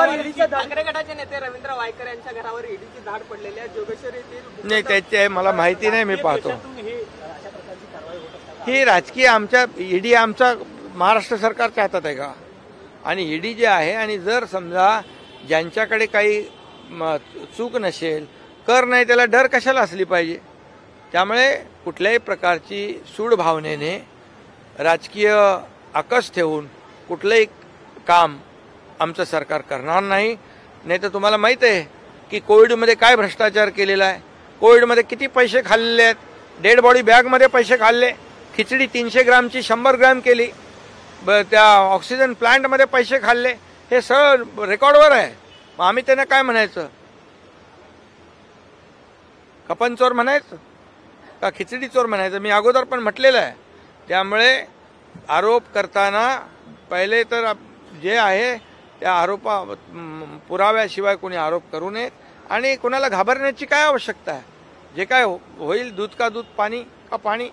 ठाकरे गटाचे नेते रवींद्र वायकर यांच्या घरावर ईडीची धाड पडलेली आहे. जोगेश्वरी येथील नाही, त्याचे मला माहिती नाही, मी पाहतो. ही राजकीय आमच्या ईडी आमचा महाराष्ट्र सरकारच्या हातात आहे का? आणि ईडी जे आहे, आणि जर समजा ज्यांच्याकडे काही चूक नसेल, कर नाही, त्याला डर कशाला असली पाहिजे? त्यामुळे कुठल्याही प्रकारची सूड भावनेने राजकीय आकस ठेवून कुठलंही काम आमचं सरकार करणार नाही. नाही तर तुम्हाला माहीत आहे की कोविडमध्ये काय भ्रष्टाचार केलेला आहे, कोविडमध्ये किती पैसे खाल्लेले आहेत, डेड बॉडी बॅगमध्ये पैसे खाल्ले, खिचडी 300 ग्रामची 100 ग्राम केली, त्या ऑक्सिजन प्लांटमध्ये पैसे खाल्ले, हे सगळं रेकॉर्डवर आहे. मग आम्ही त्यांना काय म्हणायचं? कपन चोर म्हणायचं का खिचडी चोर म्हणायचं? मी अगोदर पण म्हटलेलं आहे. त्यामुळे आरोप करताना पहिले तर जे आहे त्या पुराव्याशिवाय कोणी आरोप करू नयेत, आणि कोणाला घाबरण्याची काय आवश्यकता आहे? जे काय होईल, दूध का दूध, पाणी का पाणी,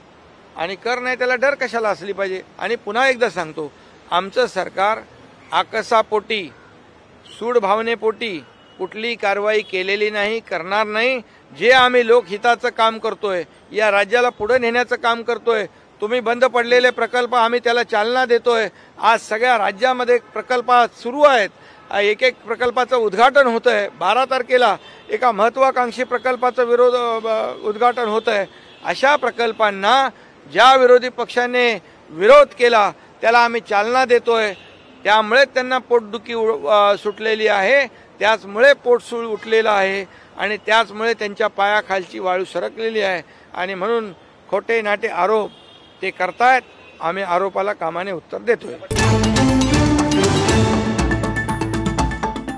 आणि कर नाही त्याला डर कशाला असली पाहिजे? आणि पुन्हा एकदा सांगतो, आमचं सरकार आकसापोटी, सूड भावनेपोटी कुठली कारवाई केलेली नाही, करणार नाही. जे आम्ही लोकहिताचं काम करतोय, या राज्याला पुढे नेण्याचं काम करतोय, तुम्ही बंद पडलेले प्रकल्प आम्ही त्याला चालना देतोय. आज सगळ्या राज्यामध्ये प्रकल्प सुरू आहेत. एक एक प्रकल्पाचं उद्घाटन होत आहे. 12 तारखेला एका महत्वाकांक्षी प्रकल्पाचं उद्घाटन होत आहे. अशा प्रकल्पांना ज्या विरोधी पक्षाने विरोध केला त्याला आम्ही चालना देतोय. त्यामुळे त्यांना पोटदुखी सुटलेली आहे, त्याचमुळे पोटसूळ उठलेलं आहे, आणि त्याचमुळे त्यांच्या पायाखालची वाळू सरकलेली आहे. आणि म्हणून खोटे नाटे आरोप ते करतायत. आम्ही आरोपाला कामाने उत्तर देतोय.